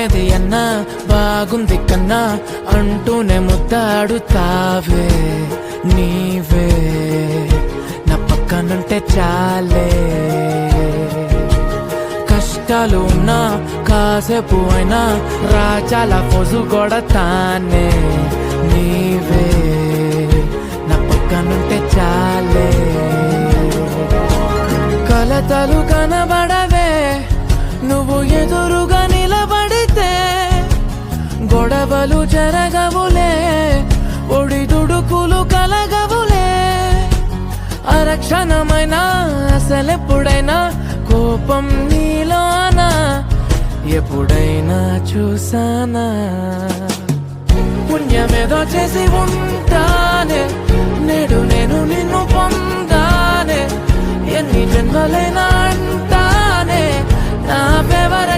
ఏది అన్నా బాగుంది కన్నా అంటూనే ముద్దాడుతావే నీవే నా పక్కనుంటే చాలే కష్టాలు ఉన్నా కాసేపు అయినా రాజాల ఫోజు కొడతానే నీవే నా పక్కనుంటే చాలే కలతలు కనబడవే నువ్వు ఎదురుగా నిలబడితే గొడవలు జరగవులే ఒడిదుడుకులు కలగవులే అరక్షణమైనా అసలెప్పుడైనా కోపం నీలోనా ఎప్పుడైనా చూసానా పుణ్యమేదో చేసి ఉంటానే నేడు నేను నిన్ను పొందానే ఎన్ని జన్మలైనా అంటానే నా ఫేవరెట్